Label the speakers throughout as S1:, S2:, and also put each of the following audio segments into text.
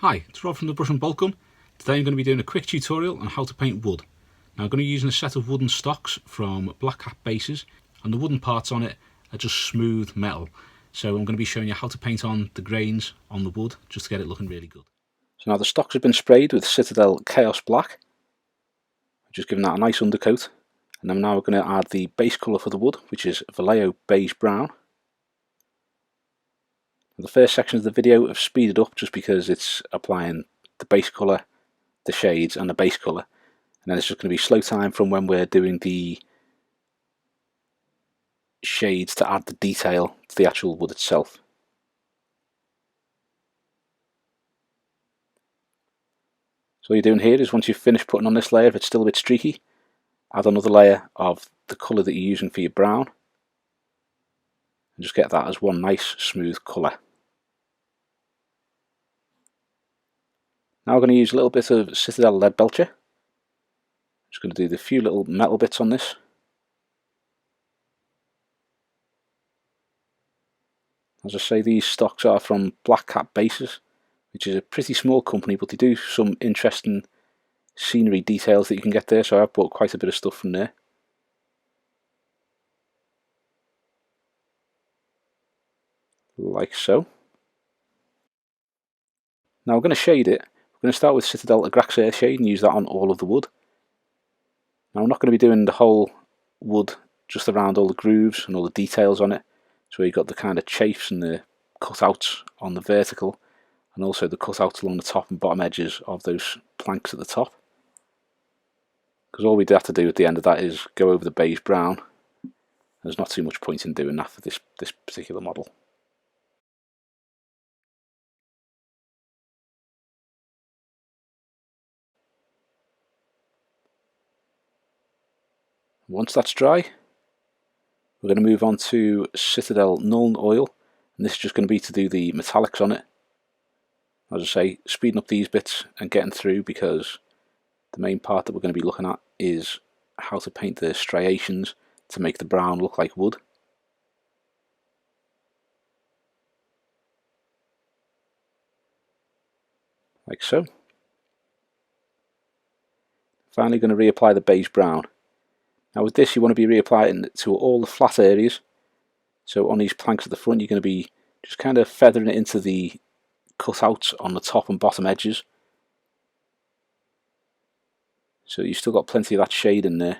S1: Hi, it's Rob from the Brush and Boltgun. Today I'm going to be doing a quick tutorial on how to paint wood. Now I'm going to be using a set of wooden stocks from Black Cat bases, and the wooden parts on it are just smooth metal. So I'm going to be showing you how to paint on the grains on the wood just to get it looking really good. So now the stocks have been sprayed with Citadel Chaos Black. I've just given that a nice undercoat, and then now we're going to add the base colour for the wood, which is Vallejo Beige Brown. The first section of the video I've speeded up just because it's applying the base colour, the shades and the base colour, and then it's just going to be slow time from when we're doing the shades to add the detail to the actual wood itself. So what you're doing here is once you've finished putting on this layer, if it's still a bit streaky, add another layer of the colour that you're using for your brown and just get that as one nice smooth colour. Now we're going to use a little bit of Citadel Leadbelcher. Just going to do the few little metal bits on this. As I say, these stocks are from Black Cat Bases, which is a pretty small company, but they do some interesting scenery details that you can get there, so I've bought quite a bit of stuff from there. Like so. Now we're going to shade it. We're going to start with Citadel Agrax Earthshade and use that on all of the wood. Now I'm not going to be doing the whole wood just around all the grooves and all the details on it. So you've got the kind of chafes and the cutouts on the vertical, and also the cutouts along the top and bottom edges of those planks at the top. Because all we have to do at the end of that is go over the beige brown. There's not too much point in doing that for this particular model. Once that's dry, we're going to move on to Citadel Nuln Oil, and this is just going to be to do the metallics on it. As I say, speeding up these bits and getting through, because the main part that we're going to be looking at is how to paint the striations to make the brown look like wood. Like so. Finally going to reapply the beige brown. Now with this you want to be reapplying it to all the flat areas. So on these planks at the front you're going to be just kind of feathering it into the cutouts on the top and bottom edges. So you've still got plenty of that shade in there,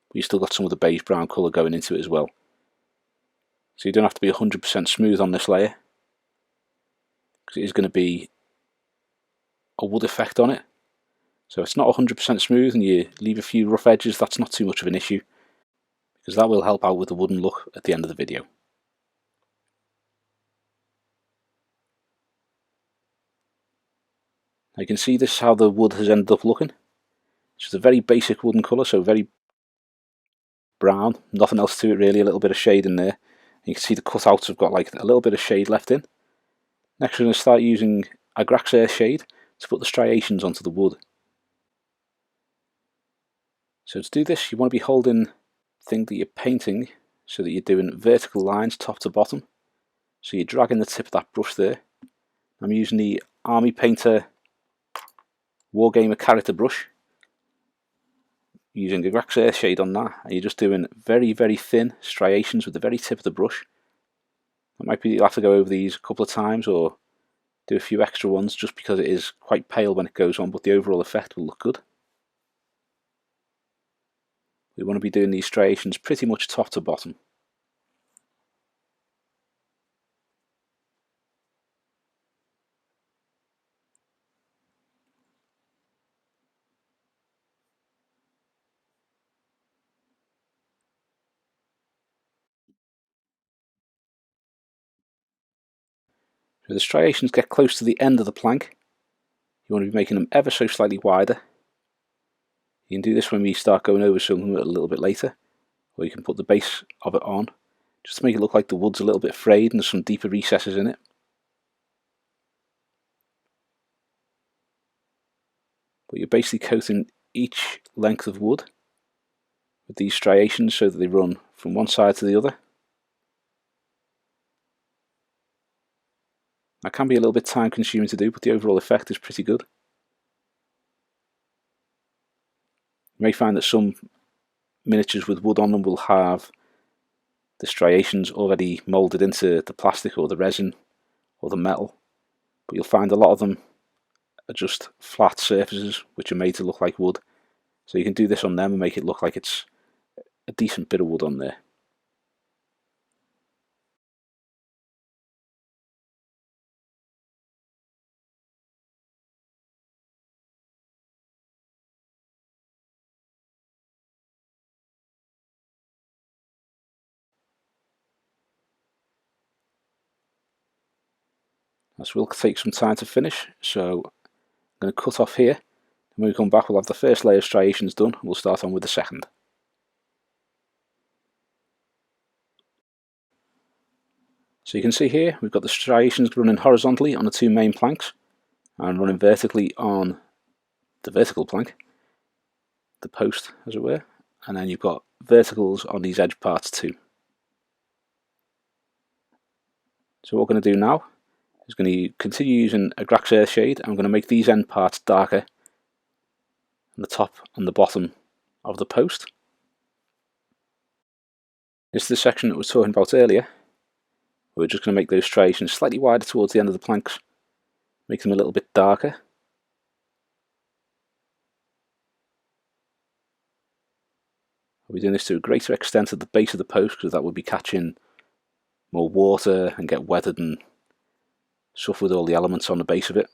S1: but you've still got some of the beige brown colour going into it as well. So you don't have to be 100% smooth on this layer, because it is going to be a wood effect on it. So if it's not 100% smooth and you leave a few rough edges, that's not too much of an issue, because that will help out with the wooden look at the end of the video. Now you can see this how the wood has ended up looking. It's just a very basic wooden colour, so very brown, nothing else to it really, a little bit of shade in there. And you can see the cutouts have got like a little bit of shade left in. Next we're going to start using Agrax Earthshade to put the striations onto the wood. So to do this you want to be holding the thing that you're painting so that you're doing vertical lines top to bottom. So you're dragging the tip of that brush there. I'm using the Army Painter Wargamer character brush, using Agrax Earthshade on that, and you're just doing very thin striations with the very tip of the brush. It might be you'll have to go over these a couple of times or do a few extra ones just because it is quite pale when it goes on, but the overall effect will look good. We want to be doing these striations pretty much top to bottom. So the striations get close to the end of the plank. You want to be making them ever so slightly wider. You can do this when we start going over something a little bit later, or you can put the base of it on, just to make it look like the wood's a little bit frayed and there's some deeper recesses in it. But you're basically coating each length of wood with these striations so that they run from one side to the other. That can be a little bit time consuming to do, but the overall effect is pretty good. You may find that some miniatures with wood on them will have the striations already moulded into the plastic or the resin or the metal, but you'll find a lot of them are just flat surfaces which are made to look like wood, so you can do this on them and make it look like it's a decent bit of wood on there. This will take some time to finish, so I'm going to cut off here, and when we come back we'll have the first layer of striations done, and we'll start on with the second. So you can see here we've got the striations running horizontally on the two main planks and running vertically on the vertical plank, the post as it were, and then you've got verticals on these edge parts too. So what we're going to do now is going to continue using Agrax Earthshade. I'm going to make these end parts darker on the top and the bottom of the post. This is the section that we were talking about earlier. We're just going to make those striations slightly wider towards the end of the planks, make them a little bit darker. I'll be doing this to a greater extent at the base of the post because that would be catching more water and get weathered and suffer with all the elements on the base of it.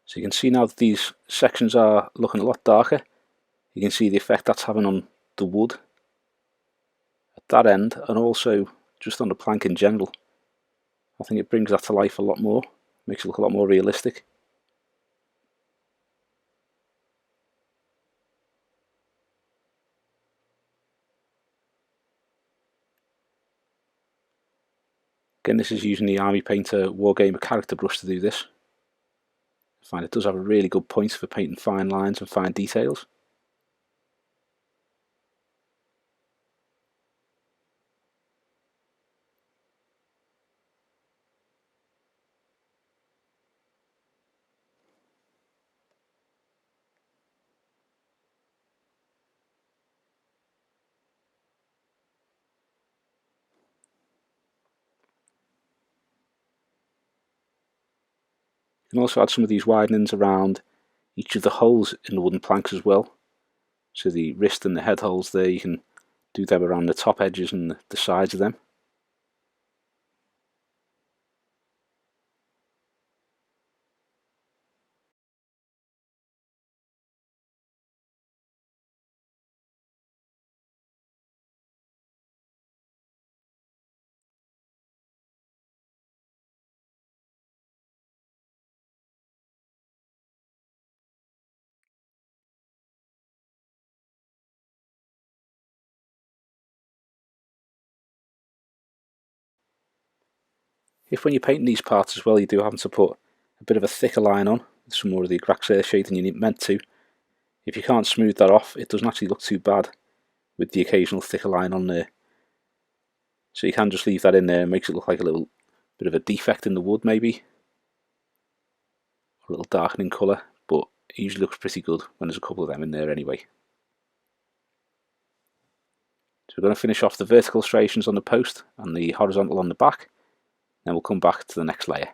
S1: So you can see now that these sections are looking a lot darker. You can see the effect that's having on the wood at that end, and also just on the plank in general. I think it brings that to life a lot more, makes it look a lot more realistic. Again, this is using the Army Painter Wargamer character brush to do this. I find it does have a really good point for painting fine lines and fine details. You can also add some of these widenings around each of the holes in the wooden planks as well. So the wrist and the head holes there, you can do them around the top edges and the sides of them. If when you're painting these parts as well you do happen to put a bit of a thicker line on, with some more of the Agrax Earthshade than you meant to, if you can't smooth that off it doesn't actually look too bad with the occasional thicker line on there. So you can just leave that in there, it makes it look like a little bit of a defect in the wood maybe, a little darkening colour, but it usually looks pretty good when there's a couple of them in there anyway. So we're going to finish off the vertical striations on the post and the horizontal on the back, then we'll come back to the next layer.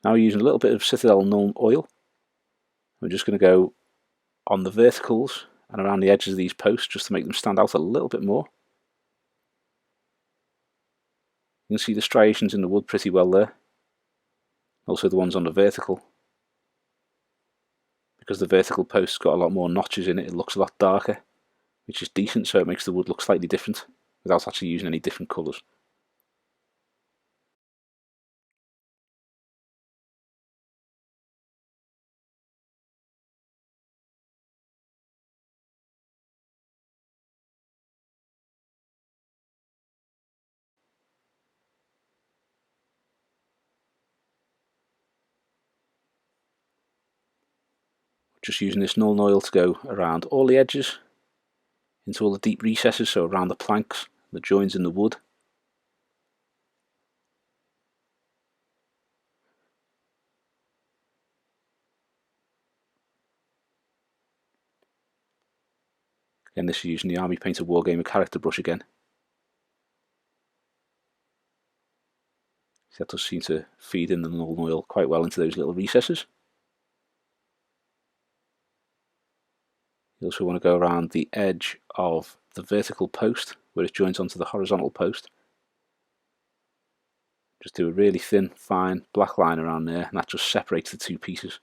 S1: Now we're using a little bit of Citadel Nuln Oil. We're just going to go on the verticals and around the edges of these posts just to make them stand out a little bit more. You can see the striations in the wood pretty well there. Also the ones on the vertical. Because the vertical post's got a lot more notches in it, it looks a lot darker, which is decent, so it makes the wood look slightly different without actually using any different colours. Just using this Nuln Oil to go around all the edges, into all the deep recesses, so around the planks, the joins in the wood. Again, this is using the Army Painter Wargamer character brush again. That does seem to feed in the Nuln Oil quite well into those little recesses. You also want to go around the edge of the vertical post where it joins onto the horizontal post. Just do a really thin, fine black line around there, and that just separates the two pieces.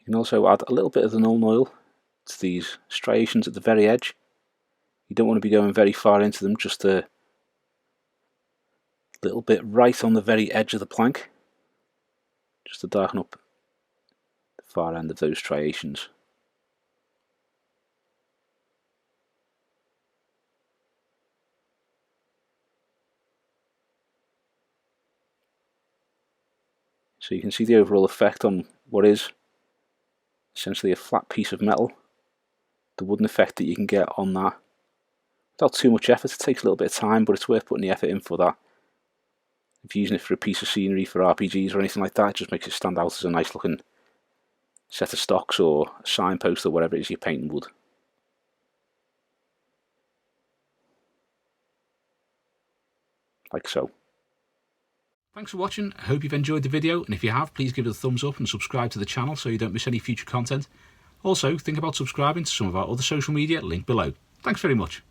S1: You can also add a little bit of the Nuln Oil to these striations at the very edge. You don't want to be going very far into them, just a little bit right on the very edge of the plank, just to darken up the far end of those striations. So you can see the overall effect on what is essentially a flat piece of metal. The wooden effect that you can get on that without too much effort. It takes a little bit of time, but it's worth putting the effort in for that. If you're using it for a piece of scenery for RPGs or anything like that, it just makes it stand out as a nice looking set of stocks or a signpost or whatever it is you're painting wood. Like so. Thanks for watching. I hope you've enjoyed the video, and if you have, please give it a thumbs up and subscribe to the channel so you don't miss any future content. Also, think about subscribing to some of our other social media linked below. Thanks very much.